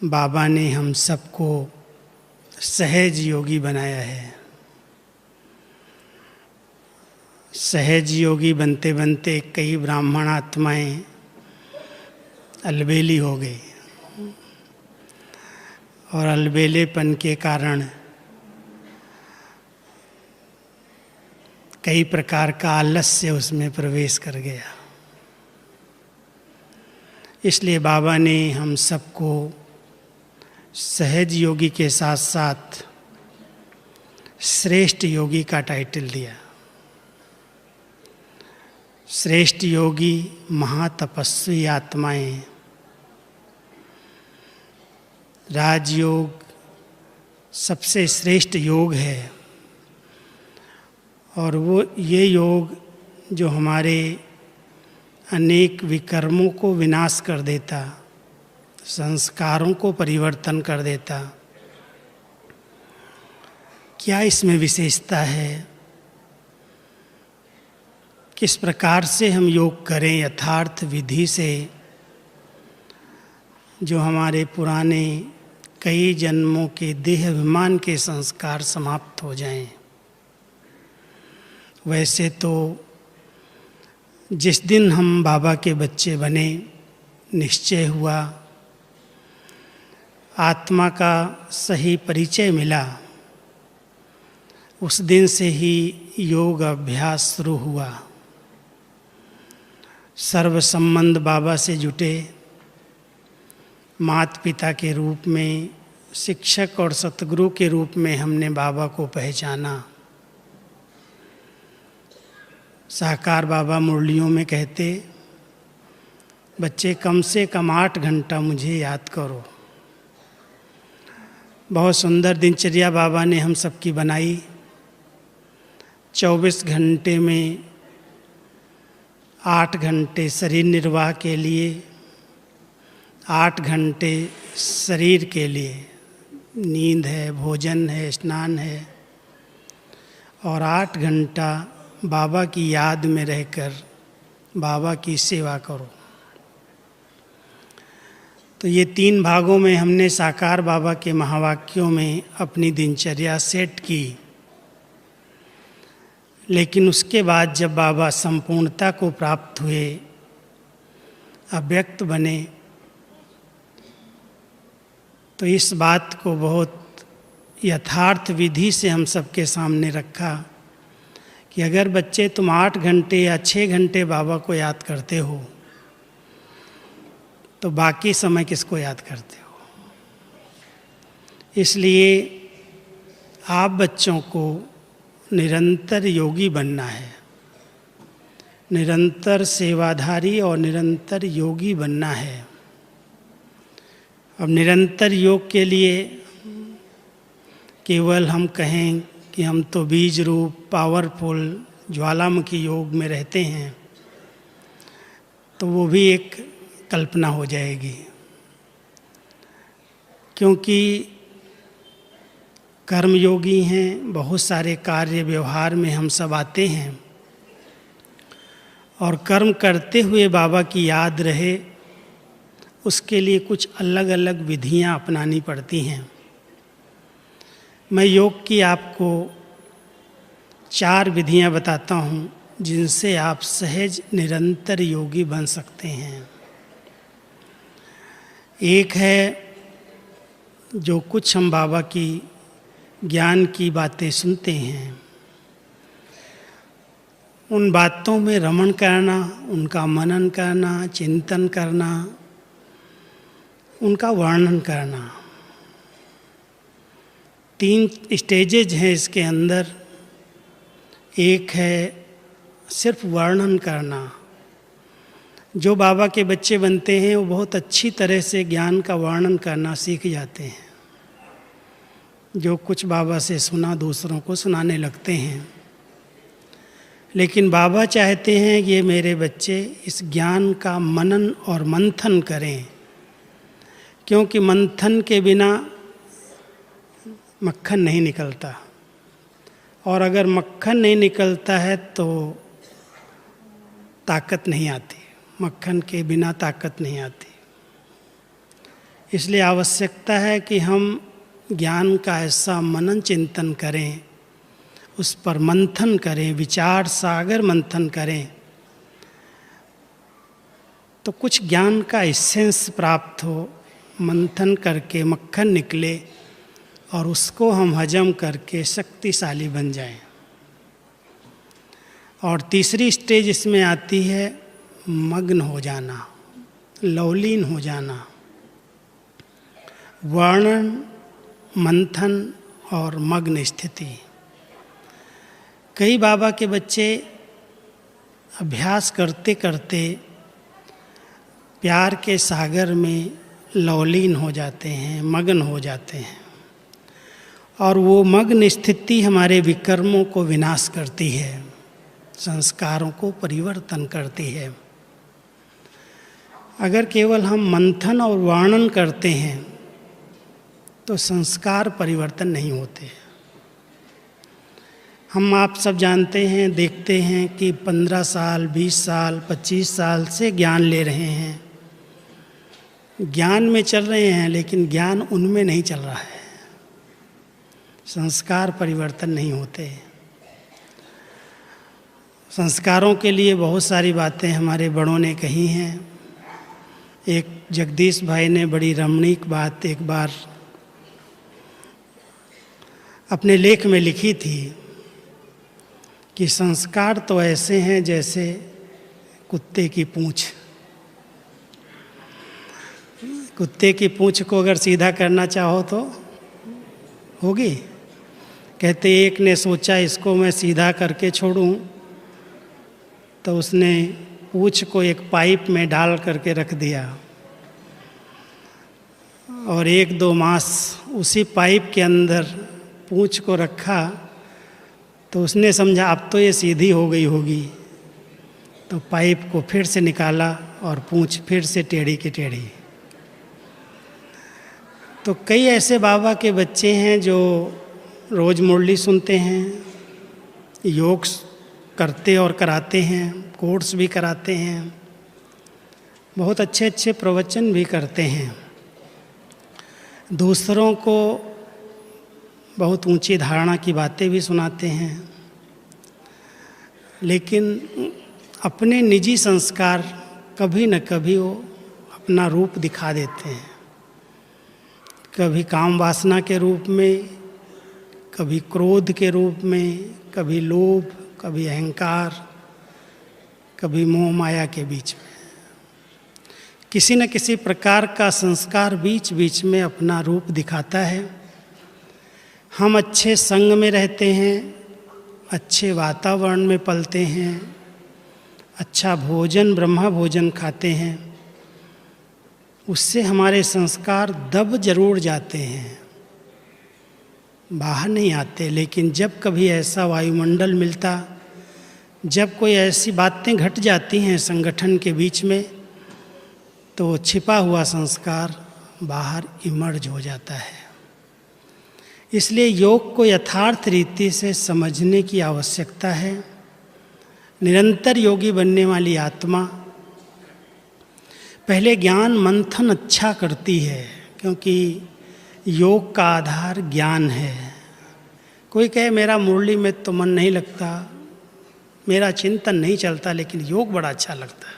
बाबा ने हम सबको सहज योगी बनाया है। सहज योगी बनते बनते कई ब्राह्मण आत्माएं अलबेली हो गई और अलबेलेपन के कारण कई प्रकार का आलस्य उसमें प्रवेश कर गया। इसलिए बाबा ने हम सबको सहज योगी के साथ साथ श्रेष्ठ योगी का टाइटल दिया। श्रेष्ठ योगी महातपस्वी आत्माएं, राजयोग सबसे श्रेष्ठ योग है और वो ये योग जो हमारे अनेक विकर्मों को विनाश कर देता, संस्कारों को परिवर्तन कर देता। क्या इसमें विशेषता है? किस प्रकार से हम योग करें यथार्थ विधि से, जो हमारे पुराने कई जन्मों के देह अभिमान के संस्कार समाप्त हो जाएं। वैसे तो जिस दिन हम बाबा के बच्चे बने, निश्चय हुआ, आत्मा का सही परिचय मिला, उस दिन से ही योग अभ्यास शुरू हुआ। सर्व संबंध बाबा से जुटे, माता पिता के रूप में, शिक्षक और सतगुरु के रूप में हमने बाबा को पहचाना। साकार बाबा मुरलियों में कहते, बच्चे कम से कम 8 घंटा मुझे याद करो। बहुत सुंदर दिनचर्या बाबा ने हम सबकी बनाई। 24 घंटे में 8 घंटे शरीर निर्वाह के लिए, 8 घंटे शरीर के लिए, नींद है, भोजन है, स्नान है, और 8 घंटा बाबा की याद में रहकर बाबा की सेवा करो। तो ये 3 भागों में हमने साकार बाबा के महावाक्यों में अपनी दिनचर्या सेट की। लेकिन उसके बाद जब बाबा संपूर्णता को प्राप्त हुए, अव्यक्त बने, तो इस बात को बहुत यथार्थ विधि से हम सबके सामने रखा कि अगर बच्चे तुम 8 घंटे या 6 घंटे बाबा को याद करते हो, तो बाकी समय किसको याद करते हो? इसलिए आप बच्चों को निरंतर योगी बनना है, निरंतर सेवाधारी और निरंतर योगी बनना है। अब निरंतर योग के लिए केवल हम कहें कि हम तो बीज रूप पावरफुल ज्वालामुखी योग में रहते हैं, तो वो भी एक कल्पना हो जाएगी। क्योंकि कर्मयोगी हैं, बहुत सारे कार्य व्यवहार में हम सब आते हैं, और कर्म करते हुए बाबा की याद रहे, उसके लिए कुछ अलग अलग विधियां अपनानी पड़ती हैं। मैं योग की आपको 4 विधियां बताता हूं, जिनसे आप सहज निरंतर योगी बन सकते हैं। एक है, जो कुछ हम बाबा की ज्ञान की बातें सुनते हैं, उन बातों में रमण करना, उनका मनन करना, चिंतन करना, उनका वर्णन करना। 3 स्टेजेज हैं इसके अंदर। एक है सिर्फ वर्णन करना। जो बाबा के बच्चे बनते हैं वो बहुत अच्छी तरह से ज्ञान का वर्णन करना सीख जाते हैं। जो कुछ बाबा से सुना दूसरों को सुनाने लगते हैं। लेकिन बाबा चाहते हैं कि ये मेरे बच्चे इस ज्ञान का मनन और मंथन करें, क्योंकि मंथन के बिना मक्खन नहीं निकलता, और अगर मक्खन नहीं निकलता है तो ताकत नहीं आती। मक्खन के बिना ताकत नहीं आती। इसलिए आवश्यकता है कि हम ज्ञान का ऐसा मनन चिंतन करें, उस पर मंथन करें, विचार सागर मंथन करें, तो कुछ ज्ञान का एसेंस प्राप्त हो, मंथन करके मक्खन निकले और उसको हम हजम करके शक्तिशाली बन जाएं। और तीसरी स्टेज इसमें आती है मग्न हो जाना, लवलीन हो जाना। वर्णन, मंथन और मग्न स्थिति। कई बाबा के बच्चे अभ्यास करते करते प्यार के सागर में लवलीन हो जाते हैं, मग्न हो जाते हैं, और वो मग्न स्थिति हमारे विकर्मों को विनाश करती है, संस्कारों को परिवर्तन करती है। अगर केवल हम मंथन और वर्णन करते हैं तो संस्कार परिवर्तन नहीं होते। हम आप सब जानते हैं, देखते हैं कि 15 साल, 20 साल, 25 साल से ज्ञान ले रहे हैं, ज्ञान में चल रहे हैं, लेकिन ज्ञान उनमें नहीं चल रहा है, संस्कार परिवर्तन नहीं होते। संस्कारों के लिए बहुत सारी बातें हमारे बड़ों ने कही हैं। एक जगदीश भाई ने बड़ी रमणीक बात एक बार अपने लेख में लिखी थी कि संस्कार तो ऐसे हैं जैसे कुत्ते की पूँछ। कुत्ते की पूँछ को अगर सीधा करना चाहो तो होगी। कहते एक ने सोचा इसको मैं सीधा करके छोड़ूं, तो उसने पूँछ को एक पाइप में डाल करके रख दिया और 1-2 मास उसी पाइप के अंदर पूँछ को रखा, तो उसने समझा अब तो ये सीधी हो गई होगी, तो पाइप को फिर से निकाला और पूँछ फिर से टेढ़ी की टेढ़ी। तो कई ऐसे बाबा के बच्चे हैं जो रोज़ मुरली सुनते हैं, योग करते और कराते हैं, कोर्स भी कराते हैं, बहुत अच्छे अच्छे प्रवचन भी करते हैं, दूसरों को बहुत ऊंची धारणा की बातें भी सुनाते हैं, लेकिन अपने निजी संस्कार कभी न कभी वो अपना रूप दिखा देते हैं। कभी काम वासना के रूप में, कभी क्रोध के रूप में, कभी लोभ, कभी अहंकार, कभी मोह माया के बीच में किसी न किसी प्रकार का संस्कार बीच बीच में अपना रूप दिखाता है। हम अच्छे संग में रहते हैं, अच्छे वातावरण में पलते हैं, अच्छा भोजन ब्रह्मा भोजन खाते हैं, उससे हमारे संस्कार दब जरूर जाते हैं, बाहर नहीं आते। लेकिन जब कभी ऐसा वायुमंडल मिलता, जब कोई ऐसी बातें घट जाती हैं संगठन के बीच में, तो छिपा हुआ संस्कार बाहर इमर्ज हो जाता है। इसलिए योग को यथार्थ रीति से समझने की आवश्यकता है। निरंतर योगी बनने वाली आत्मा पहले ज्ञान मंथन अच्छा करती है, क्योंकि योग का आधार ज्ञान है। कोई कहे मेरा मुरली में तो मन नहीं लगता, मेरा चिंतन नहीं चलता, लेकिन योग बड़ा अच्छा लगता है।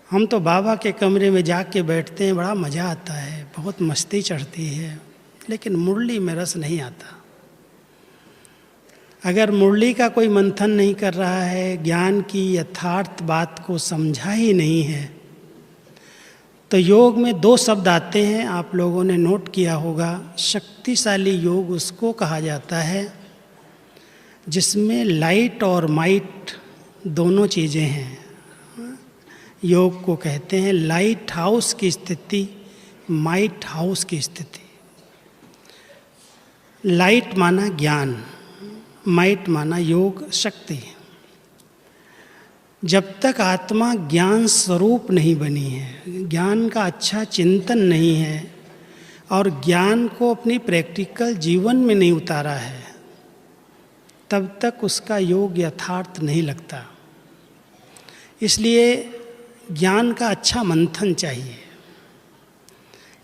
हम तो बाबा के कमरे में जाके बैठते हैं, बड़ा मज़ा आता है, बहुत मस्ती चढ़ती है, लेकिन मुरली में रस नहीं आता। अगर मुरली का कोई मंथन नहीं कर रहा है, ज्ञान की यथार्थ बात को समझा ही नहीं है, तो योग में 2 शब्द आते हैं, आप लोगों ने नोट किया होगा। शक्तिशाली योग उसको कहा जाता है जिसमें लाइट और माइट दोनों चीज़ें हैं। योग को कहते हैं लाइट हाउस की स्थिति, माइट हाउस की स्थिति। लाइट माना ज्ञान, माइट माना योग शक्ति। जब तक आत्मा ज्ञान स्वरूप नहीं बनी है, ज्ञान का अच्छा चिंतन नहीं है और ज्ञान को अपनी प्रैक्टिकल जीवन में नहीं उतारा है, तब तक उसका योग यथार्थ नहीं लगता। इसलिए ज्ञान का अच्छा मंथन चाहिए।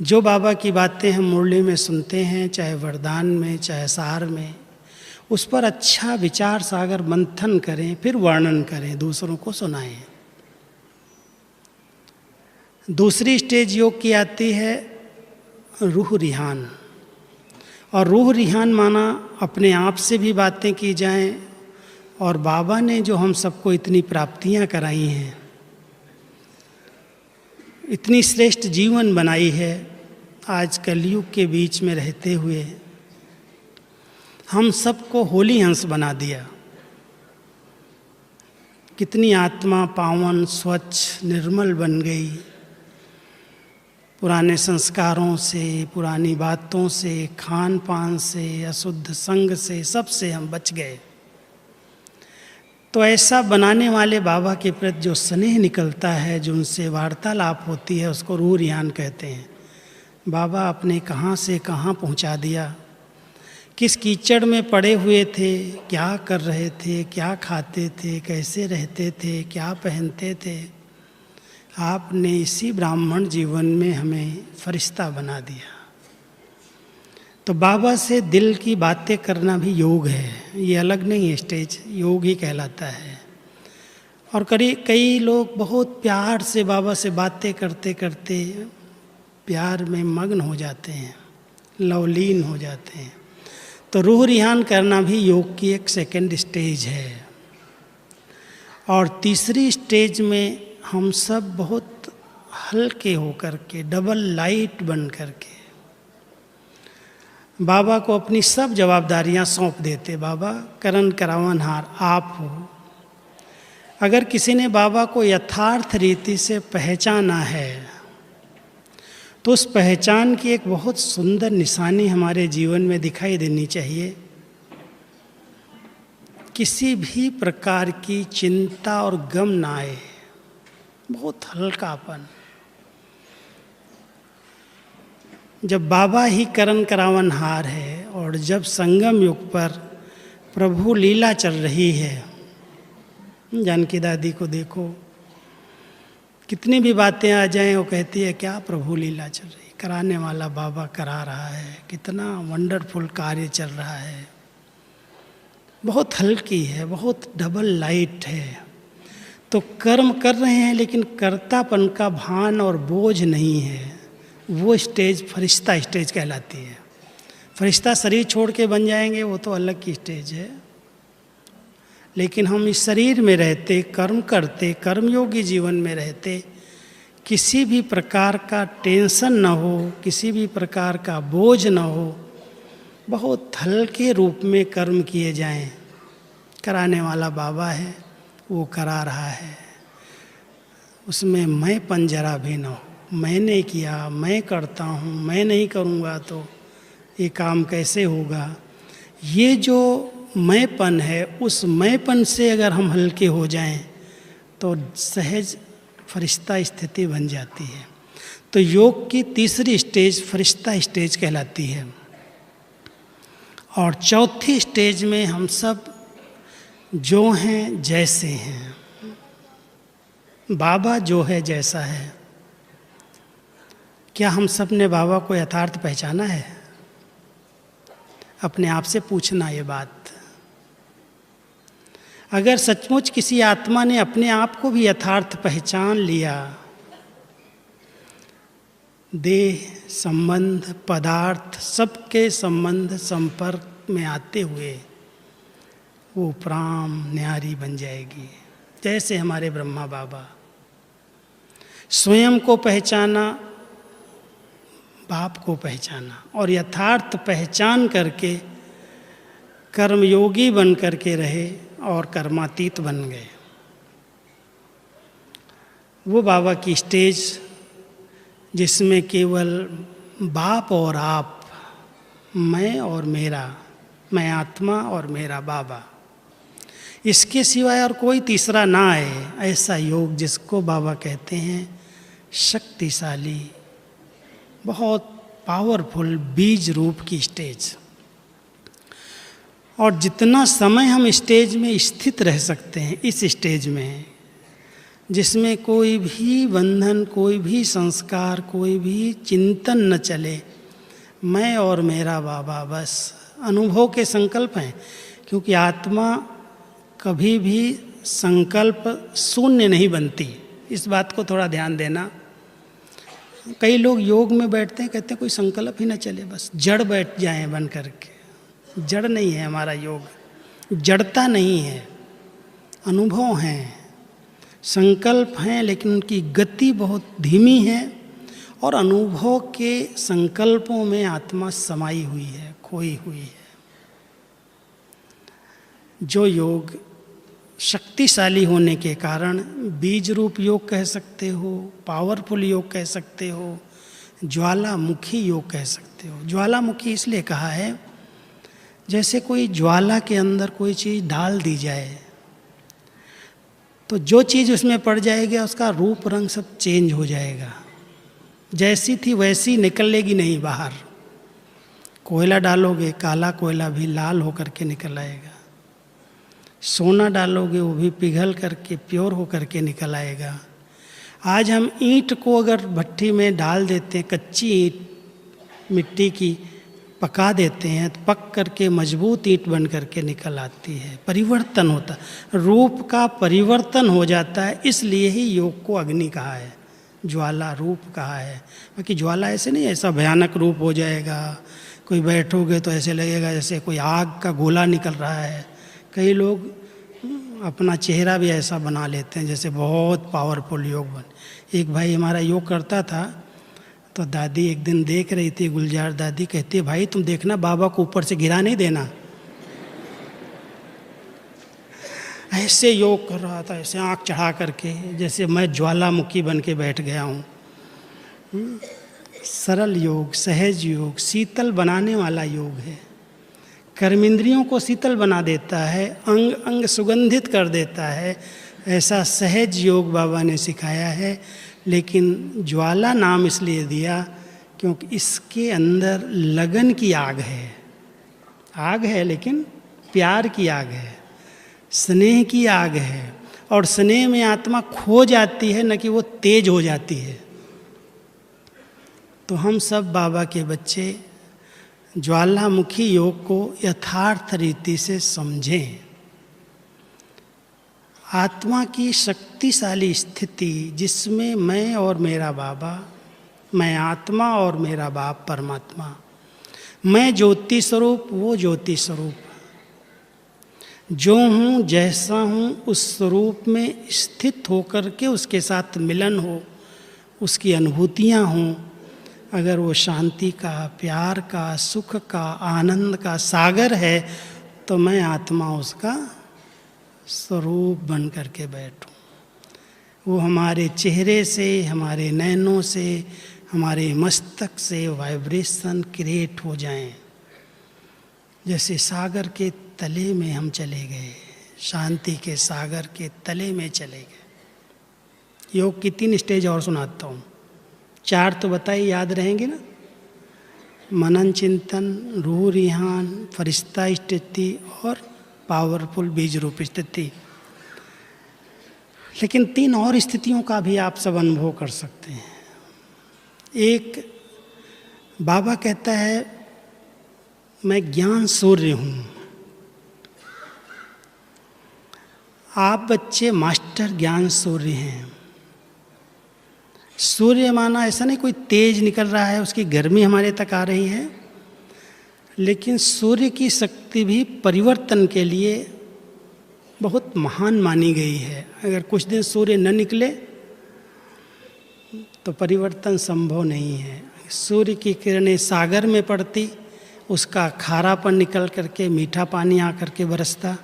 जो बाबा की बातें हम मुरली में सुनते हैं, चाहे वरदान में, चाहे सार में, उस पर अच्छा विचार सागर मंथन करें, फिर वर्णन करें, दूसरों को सुनाएं। दूसरी स्टेज योग की आती है रूह रिहान। और रूह रिहान माना अपने आप से भी बातें की जाएं, और बाबा ने जो हम सबको इतनी प्राप्तियां कराई हैं, इतनी श्रेष्ठ जीवन बनाई है, आज कलयुग के बीच में रहते हुए हम सबको होली हंस बना दिया। कितनी आत्मा पावन, स्वच्छ, निर्मल बन गई। पुराने संस्कारों से, पुरानी बातों से, खान पान से, अशुद्ध संग से, सब से हम बच गए। तो ऐसा बनाने वाले बाबा के प्रति जो स्नेह निकलता है, जो उनसे वार्तालाप होती है, उसको रूह रिहान कहते हैं। बाबा आपने कहाँ से कहाँ पहुँचा दिया, किस कीचड़ में पड़े हुए थे, क्या कर रहे थे, क्या खाते थे, कैसे रहते थे, क्या पहनते थे। आपने इसी ब्राह्मण जीवन में हमें फरिश्ता बना दिया। तो बाबा से दिल की बातें करना भी योग है, ये अलग नहीं है, स्टेज योग ही कहलाता है। और कई लोग बहुत प्यार से बाबा से बातें करते करते प्यार में मग्न हो जाते हैं, लवलीन हो जाते हैं। तो रूह रिहान करना भी योग की एक सेकंड स्टेज है। और तीसरी स्टेज में हम सब बहुत हल्के होकर के, डबल लाइट बन करके बाबा को अपनी सब जवाबदारियां सौंप देते। बाबा करण करावनहार आप हो। अगर किसी ने बाबा को यथार्थ रीति से पहचाना है, तो उस पहचान की एक बहुत सुंदर निशानी हमारे जीवन में दिखाई देनी चाहिए। किसी भी प्रकार की चिंता और गम ना आए, बहुत हल्कापन। जब बाबा ही करण करावनहार है और जब संगम युग पर प्रभु लीला चल रही है, जानकी दादी को देखो, कितनी भी बातें आ जाएं वो कहती है क्या प्रभु लीला चल रही, कराने वाला बाबा करा रहा है, कितना वंडरफुल कार्य चल रहा है। बहुत हल्की है, बहुत डबल लाइट है। तो कर्म कर रहे हैं लेकिन कर्तापन का भान और बोझ नहीं है। वो स्टेज फरिश्ता स्टेज कहलाती है। फरिश्ता शरीर छोड़ के बन जाएंगे, वो तो अलग की स्टेज है। लेकिन हम इस शरीर में रहते, कर्म करते, कर्मयोगी जीवन में रहते, किसी भी प्रकार का टेंशन न हो, किसी भी प्रकार का बोझ न हो, बहुत हल्के रूप में कर्म किए जाएं। कराने वाला बाबा है, वो करा रहा है। उसमें मैंपन जरा भी न हो, मैंने किया, मैं करता हूँ, मैं नहीं करूँगा तो ये काम कैसे होगा। ये जो मैंपन है, उस मैंपन से अगर हम हल्के हो जाएं तो सहज फरिश्ता स्थिति बन जाती है। तो योग की तीसरी स्टेज फरिश्ता स्टेज कहलाती है। और चौथी स्टेज में हम सब जो हैं जैसे हैं, बाबा जो है जैसा है। क्या हम सब ने बाबा को यथार्थ पहचाना है? अपने आप से पूछना ये बात। अगर सचमुच किसी आत्मा ने अपने आप को भी यथार्थ पहचान लिया, देह, संबंध, पदार्थ, सबके संबंध संपर्क में आते हुए वो प्राण न्यारी बन जाएगी। जैसे हमारे ब्रह्मा बाबा स्वयं को पहचाना, बाप को पहचाना और यथार्थ पहचान करके कर्मयोगी बन करके रहे और कर्मातीत बन गए। वो बाबा की स्टेज जिसमें केवल बाप और आप, मैं और मेरा, मैं आत्मा और मेरा बाबा, इसके सिवाय और कोई तीसरा ना आए, ऐसा योग जिसको बाबा कहते हैं शक्तिशाली, बहुत पावरफुल बीज रूप की स्टेज। और जितना समय हम स्टेज में स्थित रह सकते हैं, इस स्टेज में जिसमें कोई भी बंधन, कोई भी संस्कार, कोई भी चिंतन न चले, मैं और मेरा बाबा, बस अनुभव के संकल्प हैं। क्योंकि आत्मा कभी भी संकल्प शून्य नहीं बनती, इस बात को थोड़ा ध्यान देना। कई लोग योग में बैठते हैं, कहते हैं कोई संकल्प ही ना चले, बस जड़ बैठ जाएं बन करके। जड़ नहीं है हमारा योग, जड़ता नहीं है, अनुभव हैं, संकल्प हैं, लेकिन उनकी गति बहुत धीमी है और अनुभव के संकल्पों में आत्मा समाई हुई है, खोई हुई है। जो योग शक्तिशाली होने के कारण बीज रूप योग कह सकते हो, पावरफुल योग कह सकते हो, ज्वालामुखी योग कह सकते हो। ज्वालामुखी इसलिए कहा है, जैसे कोई ज्वाला के अंदर कोई चीज़ डाल दी जाए तो जो चीज़ उसमें पड़ जाएगी उसका रूप रंग सब चेंज हो जाएगा, जैसी थी वैसी निकलेगी नहीं बाहर। कोयला डालोगे, काला कोयला भी लाल होकर के निकल आएगा। सोना डालोगे, वो भी पिघल करके प्योर होकर के निकल आएगा। आज हम ईंट को अगर भट्टी में डाल देते हैं, कच्ची ईंट मिट्टी की पका देते हैं तो पक करके मजबूत ईंट बन करके निकल आती है। परिवर्तन होता, रूप का परिवर्तन हो जाता है। इसलिए ही योग को अग्नि कहा है, ज्वाला रूप कहा है। बाकी ज्वाला ऐसे नहीं ऐसा भयानक रूप हो जाएगा, कोई बैठोगे तो ऐसे लगेगा जैसे कोई आग का गोला निकल रहा है। कई लोग अपना चेहरा भी ऐसा बना लेते हैं जैसे बहुत पावरफुल योग बन। एक भाई हमारा योग करता था तो दादी एक दिन देख रही थी, गुलजार दादी कहती है, भाई तुम देखना बाबा को ऊपर से गिरा नहीं देना। ऐसे योग कर रहा था, ऐसे आँख चढ़ा करके, जैसे मैं ज्वालामुखी बन के बैठ गया हूँ। सरल योग, सहज योग, शीतल बनाने वाला योग है। कर्मेंद्रियों को शीतल बना देता है, अंग अंग सुगंधित कर देता है। ऐसा सहज योग बाबा ने सिखाया है। लेकिन ज्वाला नाम इसलिए दिया क्योंकि इसके अंदर लगन की आग है। आग है लेकिन प्यार की आग है, स्नेह की आग है। और स्नेह में आत्मा खो जाती है, न कि वो तेज हो जाती है। तो हम सब बाबा के बच्चे ज्वालामुखी योग को यथार्थ रीति से समझें। आत्मा की शक्तिशाली स्थिति जिसमें मैं और मेरा बाबा, मैं आत्मा और मेरा बाप परमात्मा, मैं ज्योति स्वरूप, वो ज्योति स्वरूप, जो हूँ जैसा हूँ उस स्वरूप में स्थित होकर के उसके साथ मिलन हो, उसकी अनुभूतियाँ हों। अगर वो शांति का, प्यार का, सुख का, आनंद का सागर है तो मैं आत्मा उसका स्वरूप बन करके बैठूं। वो हमारे चेहरे से, हमारे नैनों से, हमारे मस्तक से वाइब्रेशन क्रिएट हो जाएं। जैसे सागर के तले में हम चले गए, शांति के सागर के तले में चले गए। योग की 3 स्टेज और सुनाता हूँ, 4 तो बताइए, याद रहेंगे ना? मनन चिंतन, रूह रिहान, फरिश्ता स्थिति और पावरफुल बीज रूप स्थिति। लेकिन 3 और स्थितियों का भी आप सब अनुभव कर सकते हैं। एक, बाबा कहता है मैं ज्ञान सूर्य हूँ। आप बच्चे मास्टर ज्ञान सूर्य हैं। सूर्य माना ऐसा नहीं कोई तेज निकल रहा है, उसकी गर्मी हमारे तक आ रही है, लेकिन सूर्य की शक्ति भी परिवर्तन के लिए बहुत महान मानी गई है। अगर कुछ दिन सूर्य न निकले तो परिवर्तन संभव नहीं है। सूर्य की किरणें सागर में पड़ती, उसका खारापन निकल करके मीठा पानी आकर के बरसता।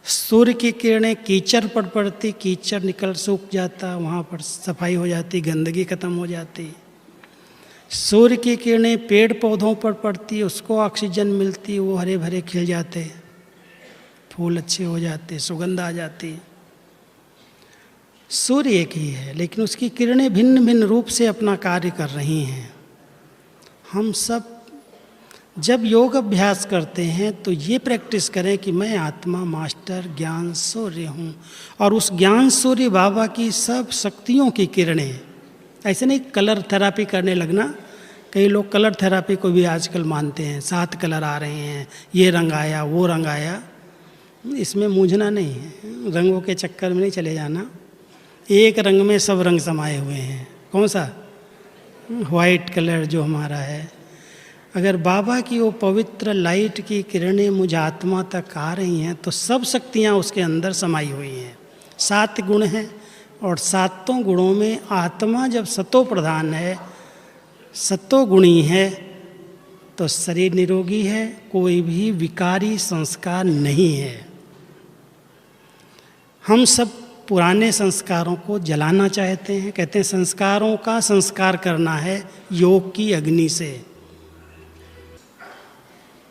सूर्य की किरणें कीचड़ पर पड़ती, कीचड़ निकल सूख जाता, वहाँ पर सफाई हो जाती, गंदगी खत्म हो जाती। सूर्य की किरणें पेड़ पौधों पर पड़ती, उसको ऑक्सीजन मिलती, वो हरे भरे खिल जाते, फूल अच्छे हो जाते, सुगंध आ जाती। सूर्य एक ही है, लेकिन उसकी किरणें भिन्न भिन्न रूप से अपना कार्य कर रही हैं। हम सब जब योग अभ्यास करते हैं तो ये प्रैक्टिस करें कि मैं आत्मा मास्टर ज्ञान सूर्य हूँ, और उस ज्ञान सूर्य बाबा की सब शक्तियों की किरणें। ऐसे नहीं कलर थेरापी करने लगना। कई लोग कलर थेरापी को भी आजकल मानते हैं, 7 कलर आ रहे हैं, ये रंग आया वो रंग आया। इसमें मूझना नहीं है, रंगों के चक्कर में नहीं चले जाना। एक रंग में सब रंग समाये हुए हैं। कौन सा? वाइट कलर जो हमारा है। अगर बाबा की वो पवित्र लाइट की किरणें मुझ आत्मा तक आ रही हैं तो सब शक्तियाँ उसके अंदर समाई हुई हैं। 7 गुण हैं, और 7 गुणों में आत्मा जब सतो प्रधान है, सतो गुणी है, तो शरीर निरोगी है, कोई भी विकारी संस्कार नहीं है। हम सब पुराने संस्कारों को जलाना चाहते हैं। कहते हैं संस्कारों का संस्कार करना है योग की अग्नि से।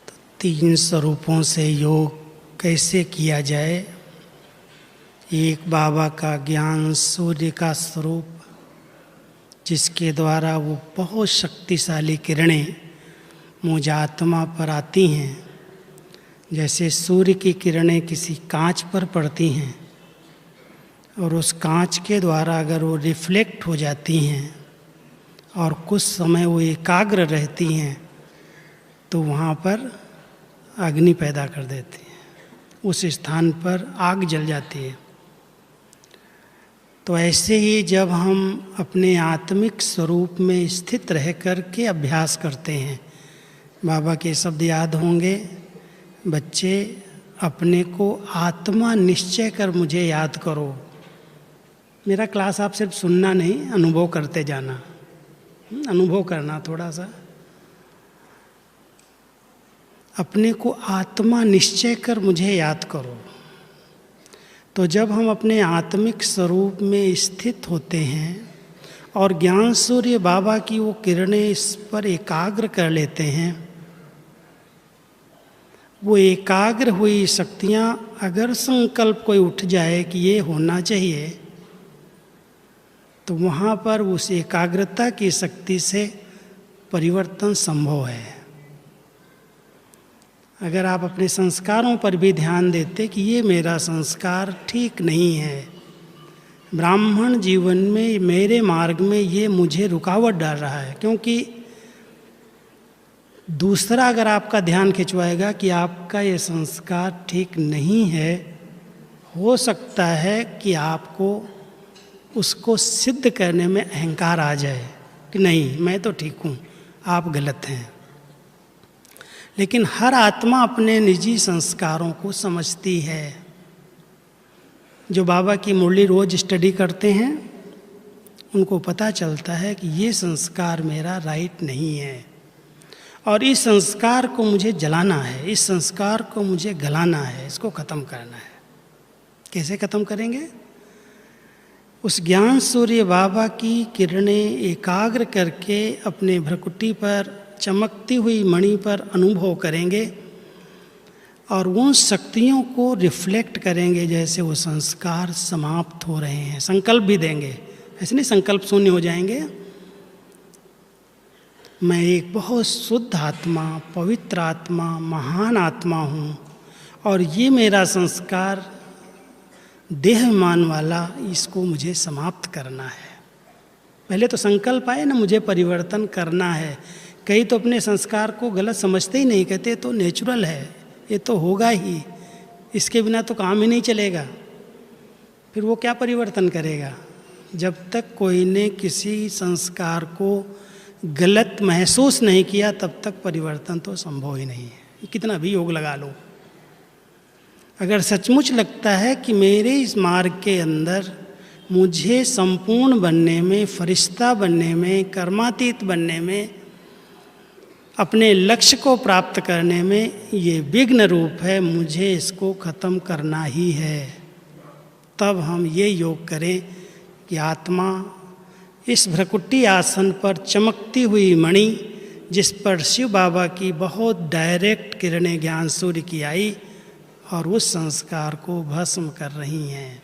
तो 3 स्वरूपों से योग कैसे किया जाए? एक बाबा का ज्ञान सूर्य का स्वरूप, जिसके द्वारा वो बहुत शक्तिशाली किरणें मुझ आत्मा पर आती हैं। जैसे सूर्य की किरणें किसी कांच पर पड़ती हैं, और उस कांच के द्वारा अगर वो रिफ्लेक्ट हो जाती हैं और कुछ समय वो एकाग्र रहती हैं, तो वहाँ पर अग्नि पैदा कर देती हैं, उस स्थान पर आग जल जाती है। तो ऐसे ही जब हम अपने आत्मिक स्वरूप में स्थित रह कर के अभ्यास करते हैं, बाबा के शब्द याद होंगे, बच्चे अपने को आत्मा निश्चय कर मुझे याद करो। मेरा क्लास आप सिर्फ सुनना नहीं, अनुभव करते जाना, अनुभव करना थोड़ा सा। अपने को आत्मा निश्चय कर मुझे याद करो। तो जब हम अपने आत्मिक स्वरूप में स्थित होते हैं और ज्ञान सूर्य बाबा की वो किरणें इस पर एकाग्र कर लेते हैं, वो एकाग्र हुई शक्तियाँ, अगर संकल्प कोई उठ जाए कि ये होना चाहिए, तो वहाँ पर उस एकाग्रता की शक्ति से परिवर्तन संभव है। अगर आप अपने संस्कारों पर भी ध्यान देते कि ये मेरा संस्कार ठीक नहीं है, ब्राह्मण जीवन में मेरे मार्ग में ये मुझे रुकावट डाल रहा है, क्योंकि दूसरा अगर आपका ध्यान खिंचवाएगा कि आपका ये संस्कार ठीक नहीं है, हो सकता है कि आपको उसको सिद्ध करने में अहंकार आ जाए कि नहीं मैं तो ठीक हूँ, आप गलत हैं। लेकिन हर आत्मा अपने निजी संस्कारों को समझती है। जो बाबा की मुरली रोज स्टडी करते हैं, उनको पता चलता है कि ये संस्कार मेरा राइट नहीं है, और इस संस्कार को मुझे जलाना है, इस संस्कार को मुझे गलाना है, इसको ख़त्म करना है। कैसे ख़त्म करेंगे? उस ज्ञान सूर्य बाबा की किरणें एकाग्र करके अपने भ्रकुटी पर चमकती हुई मणि पर अनुभव करेंगे, और उन शक्तियों को रिफ्लेक्ट करेंगे जैसे वो संस्कार समाप्त हो रहे हैं। संकल्प भी देंगे, ऐसे नहीं संकल्प शून्य हो जाएंगे। मैं एक बहुत शुद्ध आत्मा, पवित्र आत्मा, महान आत्मा हूँ, और ये मेरा संस्कार देहमान वाला, इसको मुझे समाप्त करना है। पहले तो संकल्प आए ना, मुझे परिवर्तन करना है। कई तो अपने संस्कार को गलत समझते ही नहीं, कहते तो नेचुरल है, ये तो होगा ही, इसके बिना तो काम ही नहीं चलेगा। फिर वो क्या परिवर्तन करेगा? जब तक कोई ने किसी संस्कार को गलत महसूस नहीं किया, तब तक परिवर्तन तो संभव ही नहीं है, कितना भी योग लगा लो। अगर सचमुच लगता है कि मेरे इस मार्ग के अंदर मुझे संपूर्ण बनने में, फरिश्ता बनने में, कर्मातीत बनने में, अपने लक्ष्य को प्राप्त करने में ये विघ्न रूप है, मुझे इसको ख़त्म करना ही है, तब हम ये योग करें कि आत्मा इस भ्रकुटी आसन पर चमकती हुई मणि, जिस पर शिव बाबा की बहुत डायरेक्ट किरणें ज्ञान सूर्य की आई, और उस संस्कार को भस्म कर रही हैं।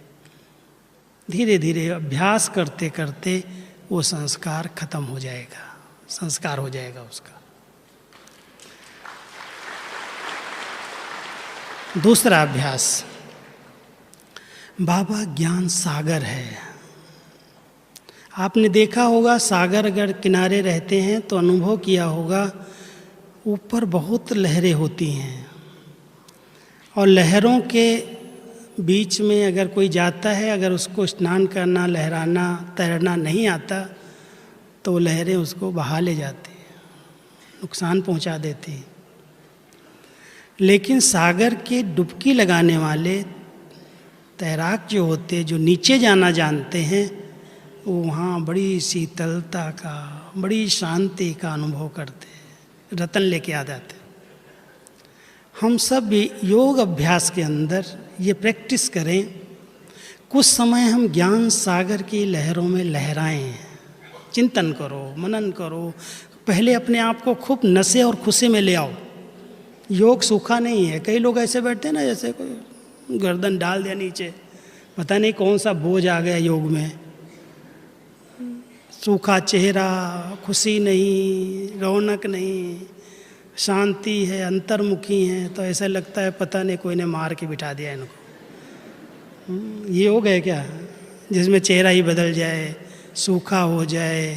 धीरे धीरे अभ्यास करते करते वो संस्कार खत्म हो जाएगा, संस्कार हो जाएगा उसका। दूसरा अभ्यास, बाबा ज्ञान सागर है। आपने देखा होगा सागर अगर किनारे रहते हैं तो अनुभव किया होगा ऊपर बहुत लहरें होती हैं, और लहरों के बीच में अगर कोई जाता है, अगर उसको स्नान करना, लहराना, तैरना नहीं आता तो लहरें उसको बहा ले जाती हैं, नुकसान पहुंचा देती हैं। लेकिन सागर के डुबकी लगाने वाले तैराक जो होते हैं, जो नीचे जाना जानते हैं, वो वहाँ बड़ी शीतलता का, बड़ी शांति का अनुभव करते हैं, रतन लेके आ जाते हैं। हम सब भी योग अभ्यास के अंदर ये प्रैक्टिस करें, कुछ समय हम ज्ञान सागर की लहरों में लहराएं, चिंतन करो, मनन करो, पहले अपने आप को खूब नशे और खुशी में ले आओ। योग सूखा नहीं है। कई लोग ऐसे बैठते हैं ना, जैसे कोई गर्दन डाल दिया नीचे, पता नहीं कौन सा बोझ आ गया योग में, सूखा चेहरा, खुशी नहीं, रौनक नहीं, शांति है, अंतर्मुखी है, तो ऐसा लगता है पता नहीं कोई ने मार के बिठा दिया इनको। ये योग है क्या, जिसमें चेहरा ही बदल जाए, सूखा हो जाए?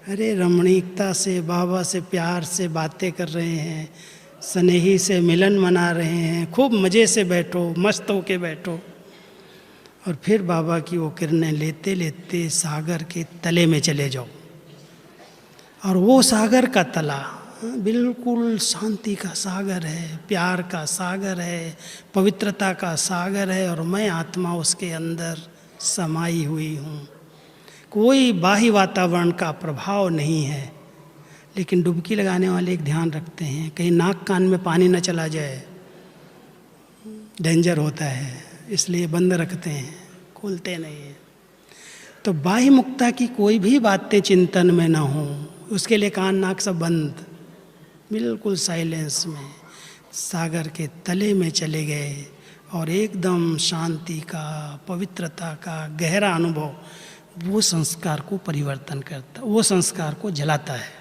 अरे रमणीकता से, बाबा से प्यार से बातें कर रहे हैं, स्नेही से मिलन मना रहे हैं, खूब मज़े से बैठो, मस्त होके बैठो, और फिर बाबा की वो किरणें लेते लेते सागर के तले में चले जाओ। और वो सागर का तला बिल्कुल शांति का सागर है, प्यार का सागर है, पवित्रता का सागर है, और मैं आत्मा उसके अंदर समाई हुई हूँ। कोई बाह्य वातावरण का प्रभाव नहीं है। लेकिन डुबकी लगाने वाले एक ध्यान रखते हैं, कहीं नाक कान में पानी न चला जाए, डेंजर होता है, इसलिए बंद रखते हैं, खोलते नहीं हैं। तो बाह्य मुक्ता की कोई भी बातें चिंतन में ना हो, उसके लिए कान नाक सब बंद, बिल्कुल साइलेंस में सागर के तले में चले गए, और एकदम शांति का, पवित्रता का गहरा अनुभव वो संस्कार को परिवर्तन करता, वो संस्कार को जलाता है।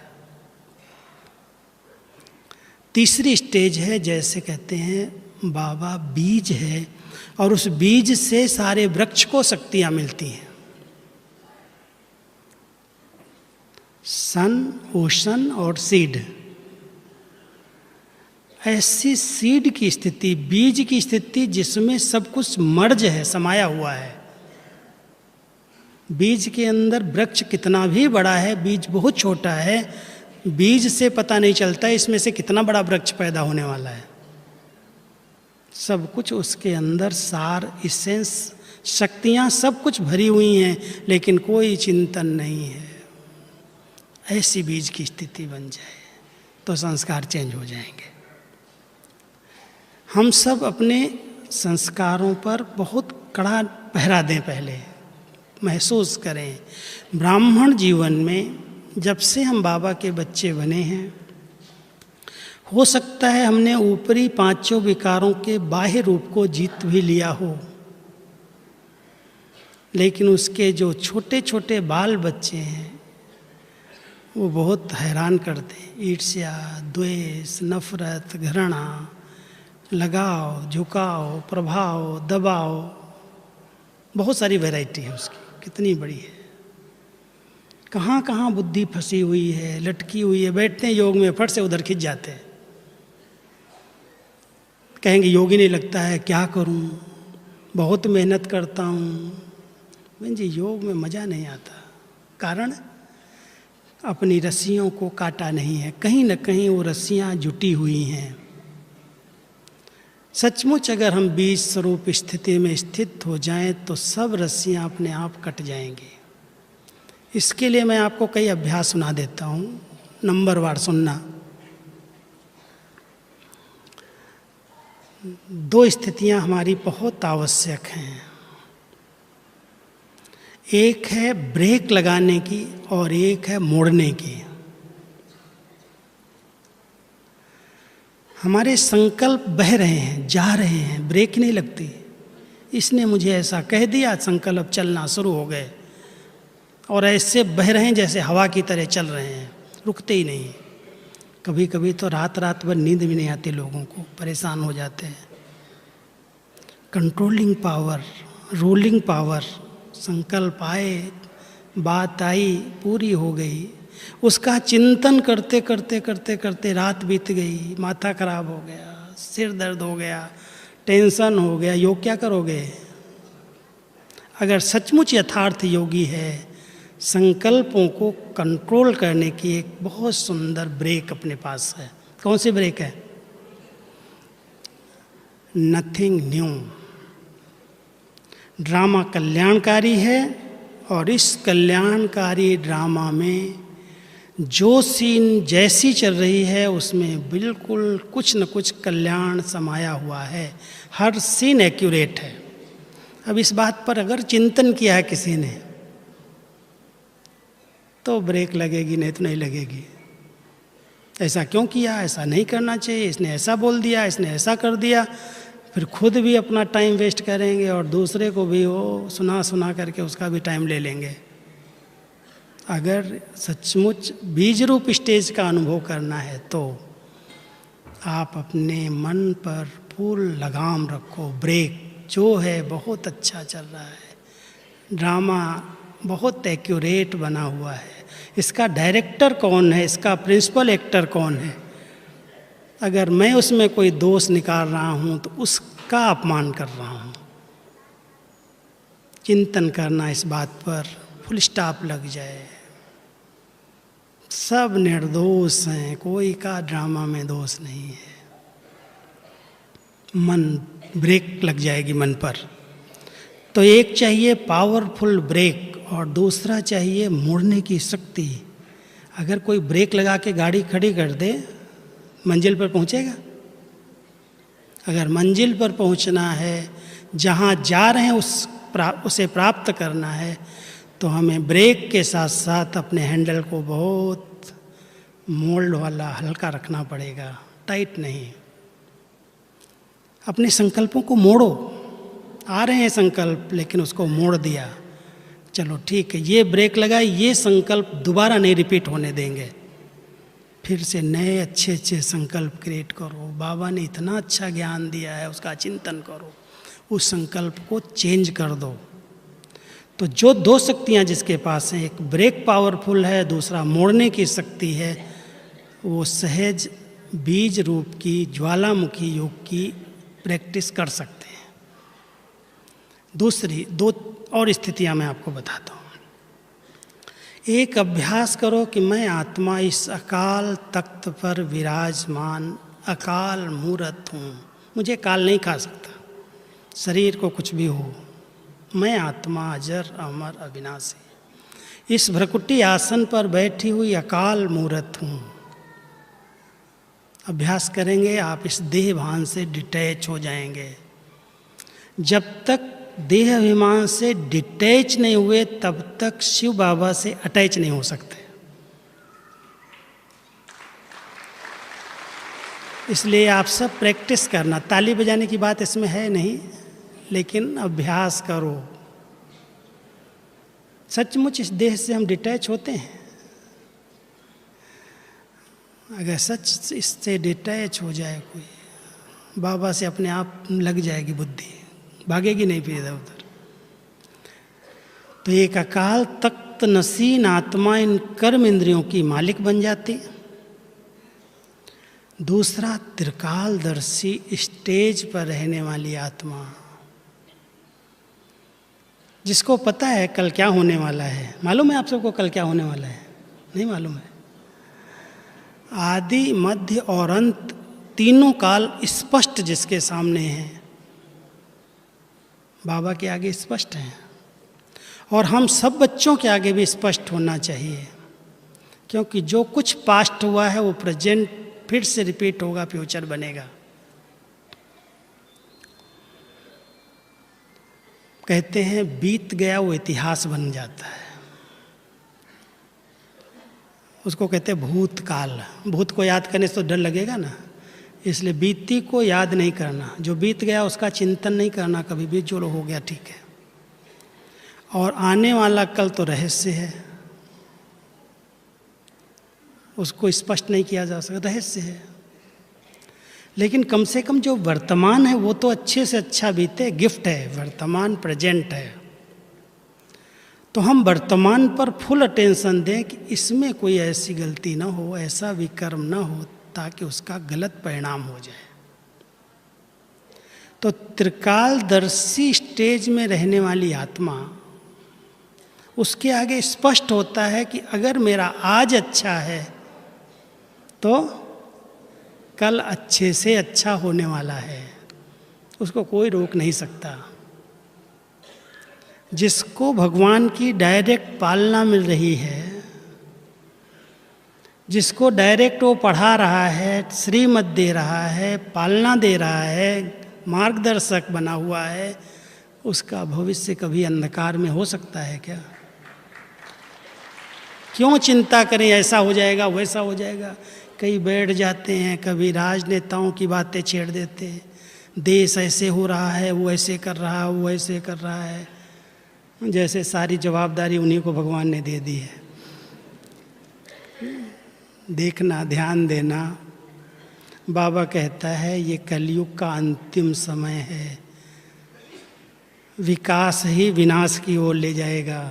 तीसरी स्टेज है, जैसे कहते हैं बाबा बीज है, और उस बीज से सारे वृक्ष को शक्तियाँ मिलती हैं। सन, ओशन और सीड, ऐसी सीड की स्थिति, बीज की स्थिति जिसमें सब कुछ मर्ज है, समाया हुआ है। बीज के अंदर वृक्ष कितना भी बड़ा है, बीज बहुत छोटा है, बीज से पता नहीं चलता इसमें से कितना बड़ा वृक्ष पैदा होने वाला है। सब कुछ उसके अंदर, सार, इसेंस, शक्तियाँ सब कुछ भरी हुई हैं, लेकिन कोई चिंतन नहीं है। ऐसी बीज की स्थिति बन जाए तो संस्कार चेंज हो जाएंगे। हम सब अपने संस्कारों पर बहुत कड़ा पहरा दें, पहले महसूस करें। ब्राह्मण जीवन में जब से हम बाबा के बच्चे बने हैं, हो सकता है हमने ऊपरी पांचों विकारों के बाह्य रूप को जीत भी लिया हो, लेकिन उसके जो छोटे छोटे बाल बच्चे हैं वो बहुत हैरान करते हैं। ईर्ष्या, द्वेष, नफरत, घृणा, लगाव, झुकाव, प्रभाव, दबाव, बहुत सारी वैरायटी है उसकी, कितनी बड़ी है। कहाँ कहाँ बुद्धि फंसी हुई है, लटकी हुई है। बैठते हैं योग में, फट से उधर खिंच जाते हैं, कहेंगे योगी नहीं लगता है, क्या करूं, बहुत मेहनत करता हूं। बहन जी, योग में मज़ा नहीं आता। कारण अपनी रस्सियों को काटा नहीं है, कहीं न कहीं वो रस्सियाँ जुटी हुई हैं। सचमुच अगर हम बीज स्वरूप स्थिति में स्थित हो जाएं तो सब रस्सियाँ अपने आप कट जाएंगी। इसके लिए मैं आपको कई अभ्यास सुना देता हूँ, नंबरवार सुनना। 2 स्थितियाँ हमारी बहुत आवश्यक हैं। एक है ब्रेक लगाने की और एक है मोड़ने की। हमारे संकल्प बह रहे हैं, जा रहे हैं, ब्रेक नहीं लगती। इसने मुझे ऐसा कह दिया, संकल्प चलना शुरू हो गए, और ऐसे बह रहे हैं जैसे हवा की तरह चल रहे हैं, रुकते ही नहीं। कभी कभी तो रात रात भर नींद भी नहीं आती, लोगों को परेशान हो जाते हैं। Controlling power, ruling power. संकल्प आए, बात आई, पूरी हो गई। उसका चिंतन करते करते करते करते रात बीत गई, माथा खराब हो गया, सिर दर्द हो गया, टेंशन हो गया। योग क्या करोगे? अगर सचमुच यथार्थ योगी है, संकल्पों को कंट्रोल करने की एक बहुत सुंदर ब्रेक अपने पास है। कौन सी ब्रेक है? Nothing new. ड्रामा कल्याणकारी है और इस कल्याणकारी ड्रामा में जो सीन जैसी चल रही है उसमें बिल्कुल कुछ न कुछ कल्याण समाया हुआ है। हर सीन एक्यूरेट है। अब इस बात पर अगर चिंतन किया है किसी ने तो ब्रेक लगेगी, नहीं तो नहीं लगेगी। ऐसा क्यों किया, ऐसा नहीं करना चाहिए, इसने ऐसा बोल दिया, इसने ऐसा कर दिया। फिर खुद भी अपना टाइम वेस्ट करेंगे और दूसरे को भी वो सुना सुना करके उसका भी टाइम ले लेंगे। अगर सचमुच बीज रूप स्टेज का अनुभव करना है तो आप अपने मन पर फुल लगाम रखो। ब्रेक जो है बहुत अच्छा चल रहा है, ड्रामा बहुत एक्यूरेट बना हुआ है। इसका डायरेक्टर कौन है, इसका प्रिंसिपल एक्टर कौन है? अगर मैं उसमें कोई दोष निकाल रहा हूँ तो उसका अपमान कर रहा हूँ। चिंतन करना इस बात पर, फुल स्टॉप लग जाए। सब निर्दोष हैं, कोई का ड्रामा में दोष नहीं है। मन ब्रेक लग जाएगी मन पर। तो एक चाहिए पावरफुल ब्रेक और दूसरा चाहिए मुड़ने की शक्ति। अगर कोई ब्रेक लगा के गाड़ी खड़ी कर दे, मंजिल पर पहुंचेगा? अगर मंजिल पर पहुंचना है, जहां जा रहे हैं उसे प्राप्त करना है, तो हमें ब्रेक के साथ साथ अपने हैंडल को बहुत मोल्ड वाला हल्का रखना पड़ेगा, टाइट नहीं। अपने संकल्पों को मोड़ो। आ रहे हैं संकल्प, लेकिन उसको मोड़ दिया, चलो ठीक है, ये ब्रेक लगा, ये संकल्प दोबारा नहीं रिपीट होने देंगे। फिर से नए अच्छे अच्छे संकल्प क्रिएट करो। बाबा ने इतना अच्छा ज्ञान दिया है, उसका चिंतन करो, उस संकल्प को चेंज कर दो। तो जो दो शक्तियाँ जिसके पास हैं, एक ब्रेक पावरफुल है, दूसरा मोड़ने की शक्ति है, वो सहज बीज रूप की ज्वालामुखी योग की प्रैक्टिस कर सकते हैं। दूसरी दो और स्थितियाँ मैं आपको बताता हूँ। एक अभ्यास करो कि मैं आत्मा इस अकाल तख्त पर विराजमान अकाल मूर्त हूँ। मुझे काल नहीं खा सकता, शरीर को कुछ भी हो। मैं आत्मा अजर अमर अविनाशी इस भ्रकुटी आसन पर बैठी हुई अकाल मूर्त हूँ। अभ्यास करेंगे, आप इस देह भान से डिटैच हो जाएंगे। जब तक देह अभिमान से डिटैच नहीं हुए तब तक शिव बाबा से अटैच नहीं हो सकते। इसलिए आप सब प्रैक्टिस करना। ताली बजाने की बात इसमें है नहीं, लेकिन अभ्यास करो। सचमुच इस देह से हम डिटैच होते हैं। अगर सच इससे डिटैच हो जाए कोई, बाबा से अपने आप लग जाएगी बुद्धि, भागेगी नहीं फिर इधर उधर। तो एक अकाल तख्त नसीन आत्मा इन कर्म इंद्रियों की मालिक बन जाती। दूसरा त्रिकालदर्शी स्टेज पर रहने वाली आत्मा, जिसको पता है कल क्या होने वाला है। मालूम है आप सबको कल क्या होने वाला है? नहीं मालूम है। आदि मध्य और अंत तीनों काल स्पष्ट जिसके सामने हैं, बाबा के आगे स्पष्ट हैं। और हम सब बच्चों के आगे भी स्पष्ट होना चाहिए, क्योंकि जो कुछ पास्ट हुआ है वो प्रेजेंट फिर से रिपीट होगा, फ्यूचर बनेगा। कहते हैं बीत गया वो इतिहास बन जाता है, उसको कहते हैं भूतकाल। भूत को याद करने से तो डर लगेगा ना, इसलिए बीती को याद नहीं करना। जो बीत गया उसका चिंतन नहीं करना कभी भी, जो हो गया ठीक है। और आने वाला कल तो रहस्य है, उसको स्पष्ट नहीं किया जा सकता, रहस्य है। लेकिन कम से कम जो वर्तमान है वो तो अच्छे से अच्छा बीते, गिफ्ट है, वर्तमान प्रेजेंट है। तो हम वर्तमान पर फुल अटेंशन दें कि इसमें कोई ऐसी गलती ना हो, ऐसा विकर्म ना हो, ताकि उसका गलत परिणाम हो जाए। तो त्रिकालदर्शी स्टेज में रहने वाली आत्मा, उसके आगे स्पष्ट होता है कि अगर मेरा आज अच्छा है तो कल अच्छे से अच्छा होने वाला है, उसको कोई रोक नहीं सकता। जिसको भगवान की डायरेक्ट पालना मिल रही है, जिसको डायरेक्ट वो पढ़ा रहा है, श्रीमत दे रहा है, पालना दे रहा है, मार्गदर्शक बना हुआ है, उसका भविष्य कभी अंधकार में हो सकता है क्या? क्यों चिंता करें ऐसा हो जाएगा वैसा हो जाएगा। कई बैठ जाते हैं, कभी राजनेताओं की बातें छेड़ देते हैं, देश ऐसे हो रहा है, वो ऐसे कर रहा है, वो ऐसे कर रहा है, जैसे सारी जवाबदारी उन्हीं को भगवान ने दे दी है। देखना, ध्यान देना। बाबा कहता है ये कलयुग का अंतिम समय है, विकास ही विनाश की ओर ले जाएगा।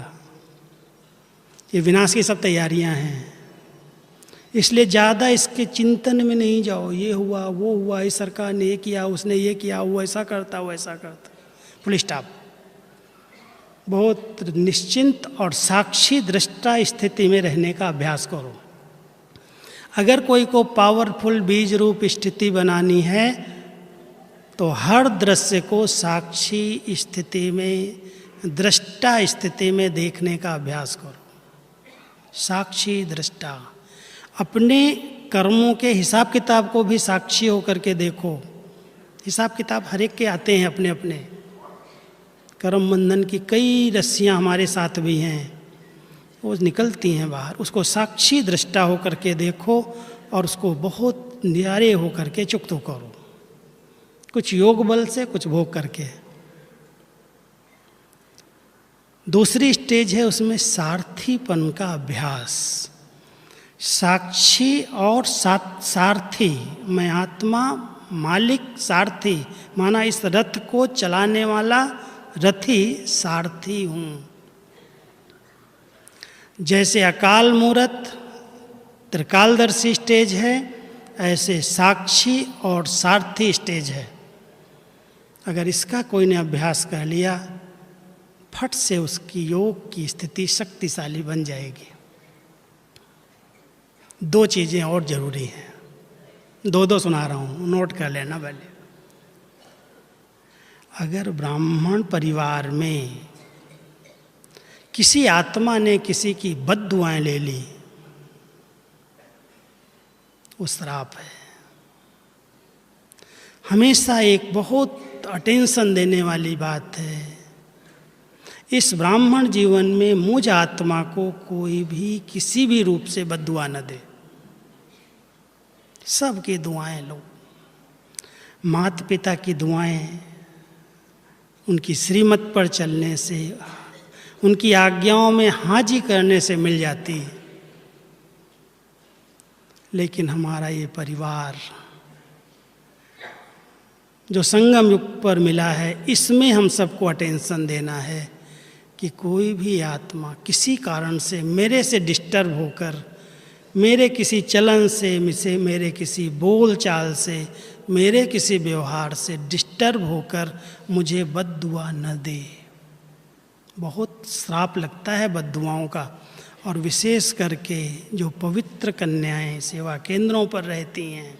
ये विनाश की सब तैयारियां हैं, इसलिए ज़्यादा इसके चिंतन में नहीं जाओ। ये हुआ, वो हुआ, इस सरकार ने ये किया, उसने ये किया, वो ऐसा करता, वो ऐसा करता, फुल स्टॉप। बहुत निश्चिंत और साक्षी दृष्टा स्थिति में रहने का अभ्यास करो। अगर कोई को पावरफुल बीज रूप स्थिति बनानी है तो हर दृश्य को साक्षी स्थिति में, दृष्टा स्थिति में देखने का अभ्यास करो। साक्षी दृष्टा, अपने कर्मों के हिसाब किताब को भी साक्षी होकर के देखो। हिसाब किताब हर एक के आते हैं अपने अपने। कर्म बंधन की कई रस्सियाँ हमारे साथ भी हैं, वो निकलती हैं बाहर। उसको साक्षी दृष्टा होकर के देखो और उसको बहुत न्यारे होकर के चुक्त करो, कुछ योग बल से, कुछ भोग करके। दूसरी स्टेज है उसमें सारथीपन का अभ्यास। साक्षी और सारथी, मैं आत्मा, मालिक, सारथी, माना इस रथ को चलाने वाला रथी सारथी हूँ। जैसे अकाल मूर्त त्रिकालदर्शी स्टेज है, ऐसे साक्षी और सारथी स्टेज है। अगर इसका कोई ने अभ्यास कर लिया, फट से उसकी योग की स्थिति शक्तिशाली बन जाएगी। दो चीज़ें और जरूरी हैं, दो सुना रहा हूँ, नोट कर लेना पहले। अगर ब्राह्मण परिवार में किसी आत्मा ने किसी की बद्दुआएं ले ली, वो श्राप है। हमेशा एक बहुत अटेंशन देने वाली बात है, इस ब्राह्मण जीवन में मुझ आत्मा को कोई भी किसी भी रूप से बद्दुआ न दे। सबकी दुआएं लो, माता पिता की दुआएं, उनकी श्रीमत पर चलने से, उनकी आज्ञाओं में हाजी करने से मिल जाती है। लेकिन हमारा ये परिवार जो संगम युग पर मिला है, इसमें हम सबको अटेंशन देना है कि कोई भी आत्मा किसी कारण से मेरे से डिस्टर्ब होकर, मेरे किसी चलन से, मेरे किसी बोल चाल से, मेरे किसी व्यवहार से डिस्टर्ब होकर मुझे बद्दुआ न दे। बहुत श्राप लगता है बद्दुआओं का। और विशेष करके जो पवित्र कन्याएं सेवा केंद्रों पर रहती हैं,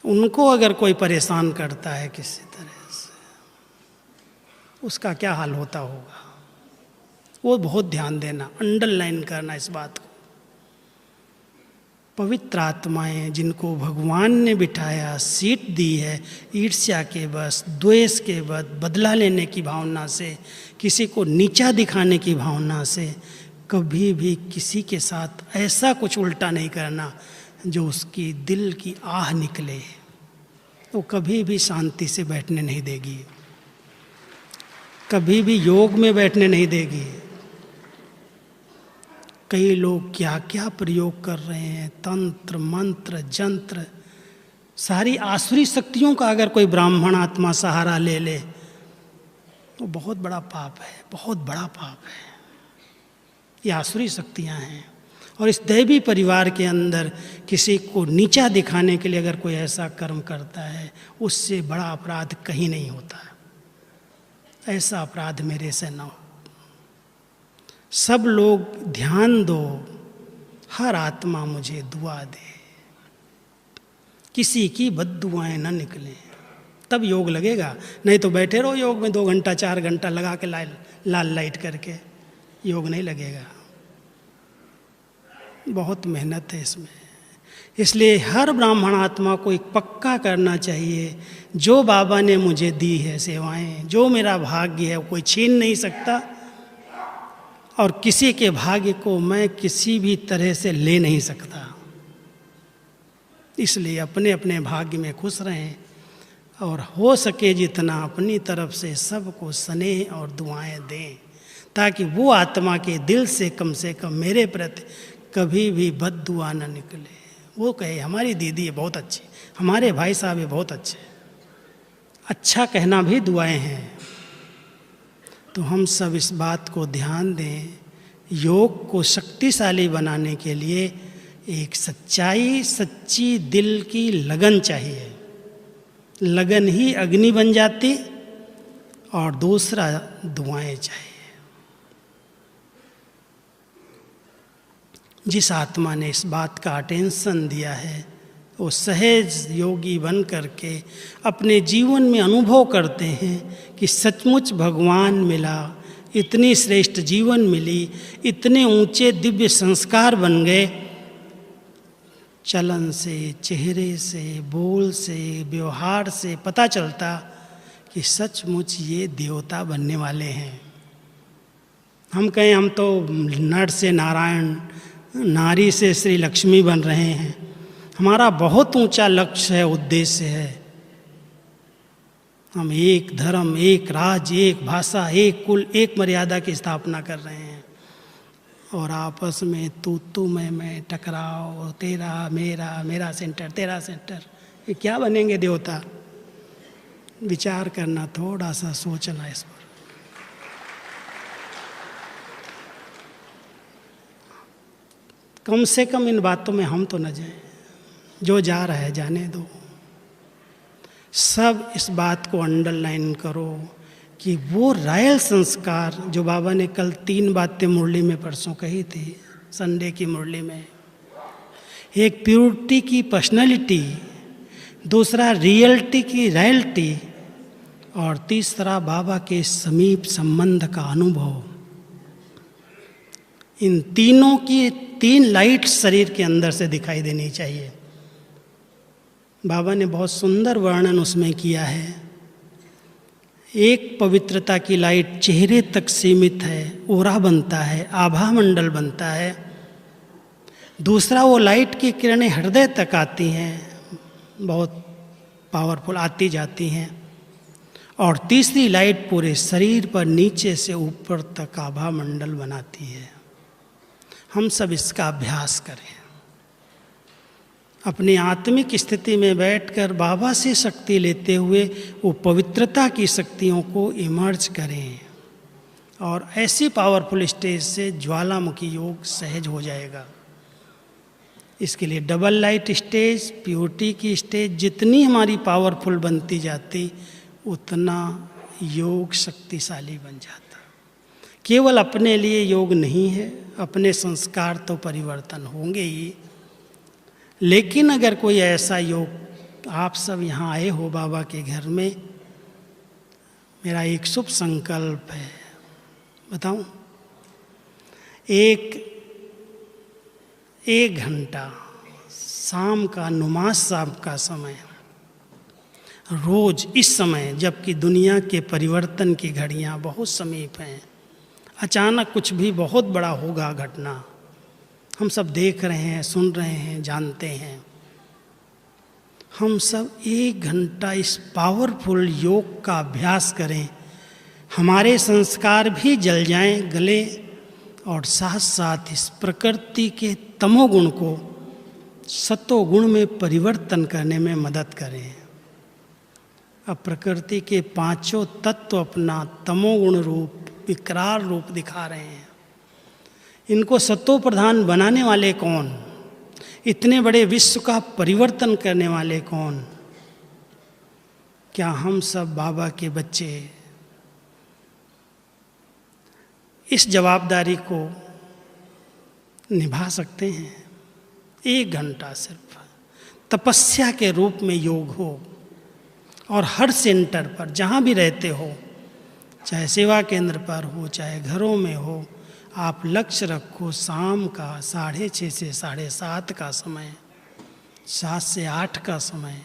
उनको अगर कोई परेशान करता है किसी तरह से, उसका क्या हाल होता होगा, वो बहुत ध्यान देना, अंडरलाइन करना इस बात को। पवित्र आत्माएं जिनको भगवान ने बिठाया, सीट दी है, ईर्ष्या के बस, द्वेष के बस, बदला लेने की भावना से, किसी को नीचा दिखाने की भावना से, कभी भी किसी के साथ ऐसा कुछ उल्टा नहीं करना जो उसकी दिल की आह निकले। वो कभी भी शांति से बैठने नहीं देगी, कभी भी योग में बैठने नहीं देगी। कई लोग क्या क्या प्रयोग कर रहे हैं, तंत्र मंत्र जंत्र, सारी आसुरी शक्तियों का अगर कोई ब्राह्मण आत्मा सहारा ले ले तो बहुत बड़ा पाप है, बहुत बड़ा पाप है। ये आसुरी शक्तियाँ हैं। और इस दैवी परिवार के अंदर किसी को नीचा दिखाने के लिए अगर कोई ऐसा कर्म करता है, उससे बड़ा अपराध कहीं नहीं होता। ऐसा अपराध मेरे से न हो। सब लोग ध्यान दो, हर आत्मा मुझे दुआ दे, किसी की बद्दुआएं न निकलें, तब योग लगेगा। नहीं तो बैठे रहो योग में 2 घंटा 4 घंटा लगा के लाल लाइट करके, योग नहीं लगेगा। बहुत मेहनत है इसमें। इसलिए हर ब्राह्मण आत्मा को एक पक्का करना चाहिए, जो बाबा ने मुझे दी है सेवाएं, जो मेरा भाग्य है, कोई छीन नहीं सकता, और किसी के भाग्य को मैं किसी भी तरह से ले नहीं सकता। इसलिए अपने अपने भाग्य में खुश रहें और हो सके जितना अपनी तरफ से सबको स्नेह और दुआएं दें, ताकि वो आत्मा के दिल से कम मेरे प्रति कभी भी बद दुआ न निकले। वो कहे हमारी दीदी है बहुत अच्छी, हमारे भाई साहब है बहुत अच्छे। अच्छा कहना भी दुआएं हैं। तो हम सब इस बात को ध्यान दें। योग को शक्तिशाली बनाने के लिए एक सच्ची दिल की लगन चाहिए। लगन ही अग्नि बन जाती, और दूसरा दुआएं चाहिए। जिस आत्मा ने इस बात का अटेंशन दिया है वो सहज योगी बन करके अपने जीवन में अनुभव करते हैं कि सचमुच भगवान मिला, इतनी श्रेष्ठ जीवन मिली, इतने ऊंचे दिव्य संस्कार बन गए। चलन से, चेहरे से, बोल से, व्यवहार से पता चलता कि सचमुच ये देवता बनने वाले हैं। हम कहें हम तो नर से नारायण, नारी से श्री लक्ष्मी बन रहे हैं, हमारा बहुत ऊंचा लक्ष्य है, उद्देश्य है। हम एक धर्म, एक राज्य, एक भाषा, एक कुल, एक मर्यादा की स्थापना कर रहे हैं, और आपस में तू मैं टकराव, तेरा मेरा, मेरा सेंटर तेरा सेंटर, ये क्या बनेंगे देवता? विचार करना, थोड़ा सा सोचना इस पर। कम से कम इन बातों में हम तो न जाएं। जो जा रहा है जाने दो। सब इस बात को अंडरलाइन करो कि वो रॉयल संस्कार जो बाबा ने कल 3 बातें मुरली में परसों कही थी, संडे की मुरली में, एक प्योरिटी की पर्सनैलिटी, दूसरा रियलिटी की रॉयल्टी, और तीसरा बाबा के समीप संबंध का अनुभव। इन तीनों की 3 लाइट शरीर के अंदर से दिखाई देनी चाहिए। बाबा ने बहुत सुंदर वर्णन उसमें किया है। एक पवित्रता की लाइट चेहरे तक सीमित है, ओरा बनता है, आभा मंडल बनता है। दूसरा, वो लाइट की किरणें हृदय तक आती हैं, बहुत पावरफुल आती जाती हैं। और तीसरी लाइट पूरे शरीर पर नीचे से ऊपर तक आभा मंडल बनाती है। हम सब इसका अभ्यास करें। अपनी आत्मिक स्थिति में बैठकर बाबा से शक्ति लेते हुए वो पवित्रता की शक्तियों को इमर्ज करें, और ऐसी पावरफुल स्टेज से ज्वालामुखी योग सहज हो जाएगा। इसके लिए डबल लाइट स्टेज, प्योरिटी की स्टेज जितनी हमारी पावरफुल बनती जाती, उतना योग शक्तिशाली बन जाता। केवल अपने लिए योग नहीं है, अपने संस्कार तो परिवर्तन होंगे ही, लेकिन अगर कोई ऐसा योग, आप सब यहाँ आए हो बाबा के घर में, मेरा एक शुभ संकल्प है, बताऊं? एक घंटा शाम का, नमाज साहब का समय, रोज इस समय, जबकि दुनिया के परिवर्तन की घड़ियाँ बहुत समीप हैं, अचानक कुछ भी बहुत बड़ा होगा घटना, हम सब देख रहे हैं, सुन रहे हैं, जानते हैं। हम सब 1 घंटा इस पावरफुल योग का अभ्यास करें। हमारे संस्कार भी जल जाएं, गले, और साथ साथ इस प्रकृति के तमोगुण को सत्वगुण में परिवर्तन करने में मदद करें। अब प्रकृति के पांचों तत्व अपना तमोगुण रूप, विकराल रूप दिखा रहे हैं। इनको सत्व प्रधान बनाने वाले कौन? इतने बड़े विश्व का परिवर्तन करने वाले कौन? क्या हम सब बाबा के बच्चे इस जवाबदारी को निभा सकते हैं? 1 घंटा सिर्फ तपस्या के रूप में योग हो, और हर सेंटर पर जहाँ भी रहते हो, चाहे सेवा केंद्र पर हो, चाहे घरों में हो, आप लक्ष्य रखो शाम का 6:30 से 7:30 का समय, 7 से 8 का समय,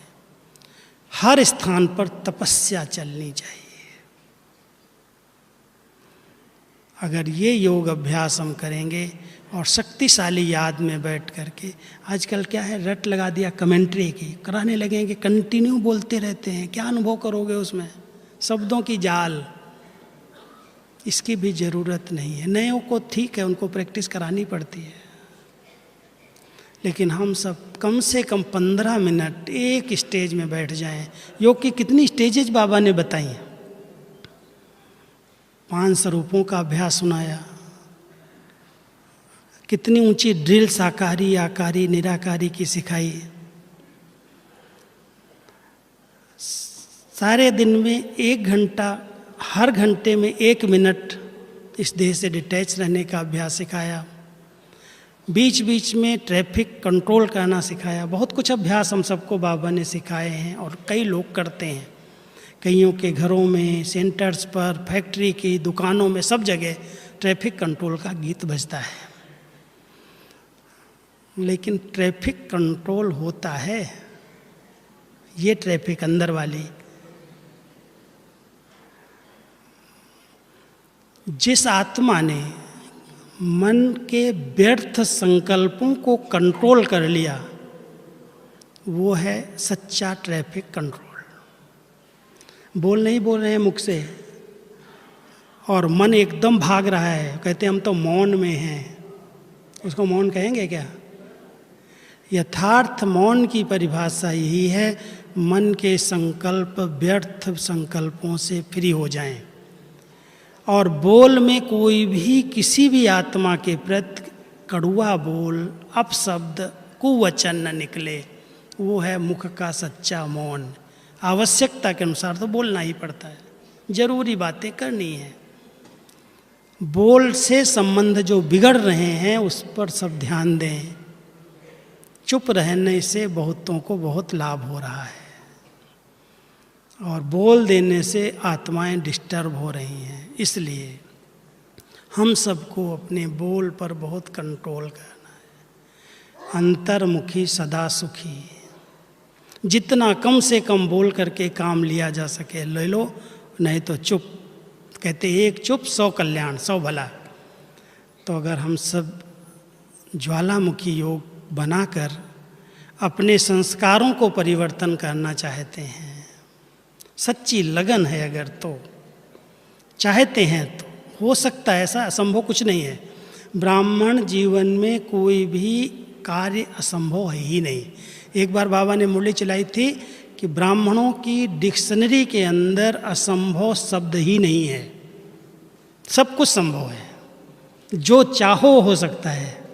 हर स्थान पर तपस्या चलनी चाहिए। अगर ये योग अभ्यास हम करेंगे और शक्तिशाली याद में बैठ करके, आजकल क्या है, रट लगा दिया कमेंट्री की, कराने लगेंगे, कंटिन्यू बोलते रहते हैं, क्या अनुभव करोगे उसमें? शब्दों की जाल, इसकी भी ज़रूरत नहीं है। नयों को ठीक है, उनको प्रैक्टिस करानी पड़ती है, लेकिन हम सब कम से कम 15 मिनट एक स्टेज में बैठ जाएं। योग की कितनी स्टेजेज बाबा ने बताई हैं। 5 स्वरूपों का अभ्यास सुनाया, कितनी ऊंची ड्रिल साकारी, आकारी, निराकारी की सिखाई। सारे दिन में 1 घंटा, हर घंटे में 1 मिनट इस देह से डिटैच रहने का अभ्यास सिखाया। बीच बीच में ट्रैफिक कंट्रोल करना सिखाया। बहुत कुछ अभ्यास हम सबको बाबा ने सिखाए हैं और कई लोग करते हैं। कईयों के घरों में, सेंटर्स पर, फैक्ट्री की दुकानों में, सब जगह ट्रैफिक कंट्रोल का गीत बजता है। लेकिन ट्रैफिक कंट्रोल होता है, ये ट्रैफिक अंदर वाली, जिस आत्मा ने मन के व्यर्थ संकल्पों को कंट्रोल कर लिया, वो है सच्चा ट्रैफिक कंट्रोल। नहीं बोल रहे हैं मुख से, और मन एकदम भाग रहा है, कहते हम तो मौन में हैं, उसको मौन कहेंगे क्या? यथार्थ मौन की परिभाषा यही है, मन के संकल्प, व्यर्थ संकल्पों से फ्री हो जाएं, और बोल में कोई भी किसी भी आत्मा के प्रति कड़ुआ बोल, अपशब्द, कुवचन न निकले। वो है मुख का सच्चा मौन। आवश्यकता के अनुसार तो बोलना ही पड़ता है, जरूरी बातें करनी है। बोल से संबंध जो बिगड़ रहे हैं उस पर सब ध्यान दें। चुप रहने से बहुतों को बहुत लाभ हो रहा है, और बोल देने से आत्माएं डिस्टर्ब हो रही हैं। इसलिए हम सबको अपने बोल पर बहुत कंट्रोल करना है। अंतर्मुखी सदा सुखी, जितना कम से कम बोल करके काम लिया जा सके ले लो, नहीं तो चुप। कहते 1 चुप 100 कल्याण, 100 भला। तो अगर हम सब ज्वालामुखी योग बनाकर अपने संस्कारों को परिवर्तन करना चाहते हैं, सच्ची लगन है अगर, तो चाहते हैं तो हो सकता है। ऐसा असंभव कुछ नहीं है। ब्राह्मण जीवन में कोई भी कार्य असंभव है ही नहीं। एक बार बाबा ने मुरली चलाई थी कि ब्राह्मणों की डिक्शनरी के अंदर असंभव शब्द ही नहीं है, सब कुछ संभव है, जो चाहो हो सकता है।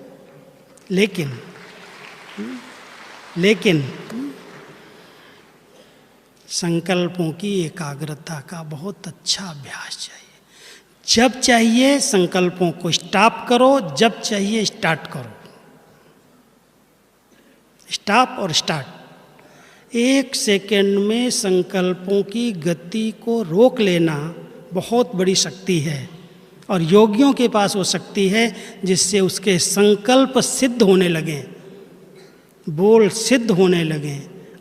लेकिन संकल्पों की एकाग्रता का बहुत अच्छा अभ्यास चाहिए। जब चाहिए संकल्पों को स्टॉप करो, जब चाहिए स्टार्ट करो। स्टॉप और स्टार्ट। 1 सेकेंड में संकल्पों की गति को रोक लेना बहुत बड़ी शक्ति है, और योगियों के पास वो शक्ति है जिससे उसके संकल्प सिद्ध होने लगें, बोल सिद्ध होने लगें।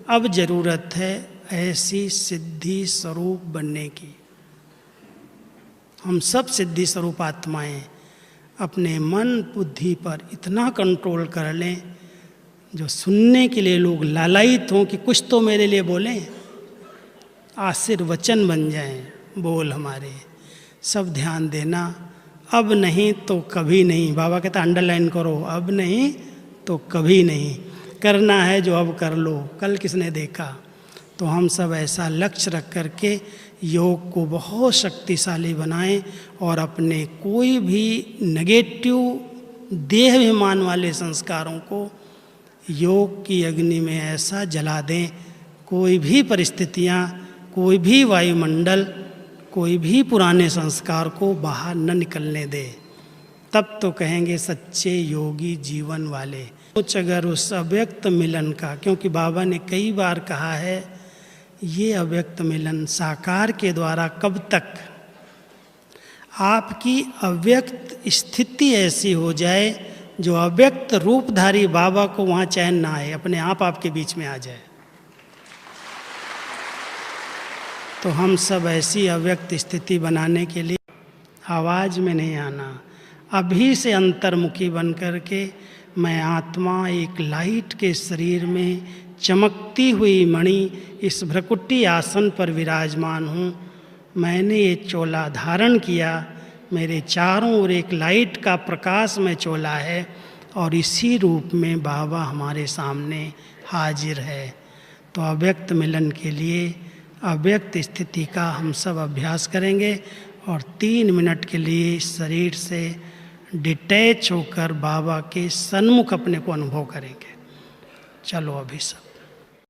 अब जरूरत है ऐसी सिद्धि स्वरूप बनने की। हम सब सिद्धि स्वरूप आत्माएं अपने मन बुद्धि पर इतना कंट्रोल कर लें, जो सुनने के लिए लोग लालायित हों कि कुछ तो मेरे लिए बोलें, आशीर्वचन बन जाएं बोल हमारे। सब ध्यान देना, अब नहीं तो कभी नहीं। बाबा कहता अंडरलाइन करो, अब नहीं तो कभी नहीं। करना है जो अब कर लो, कल किसने देखा। तो हम सब ऐसा लक्ष्य रख करके योग को बहुत शक्तिशाली बनाएं और अपने कोई भी नेगेटिव देहाभिमान वाले संस्कारों को योग की अग्नि में ऐसा जला दें, कोई भी परिस्थितियाँ, कोई भी वायुमंडल, कोई भी पुराने संस्कार को बाहर न निकलने दे। तब तो कहेंगे सच्चे योगी जीवन वाले। कुछ अगर उस अव्यक्त मिलन का, क्योंकि बाबा ने कई बार कहा है ये अव्यक्त मिलन साकार के द्वारा कब तक, आपकी अव्यक्त स्थिति ऐसी हो जाए जो अव्यक्त रूपधारी बाबा को वहाँ चैन ना आए, अपने आप आपके बीच में आ जाए। तो हम सब ऐसी अव्यक्त स्थिति बनाने के लिए आवाज़ में नहीं आना, अभी से अंतर्मुखी बन करके मैं आत्मा एक लाइट के शरीर में चमकती हुई मणि इस भ्रकुटी आसन पर विराजमान हूँ। मैंने ये चोला धारण किया, मेरे चारों ओर एक लाइट का प्रकाश में चोला है और इसी रूप में बाबा हमारे सामने हाजिर है। तो अव्यक्त मिलन के लिए अव्यक्त स्थिति का हम सब अभ्यास करेंगे और 3 मिनट के लिए शरीर से डिटैच होकर बाबा के सन्मुख अपने को अनुभव करेंगे। चलो अभी सब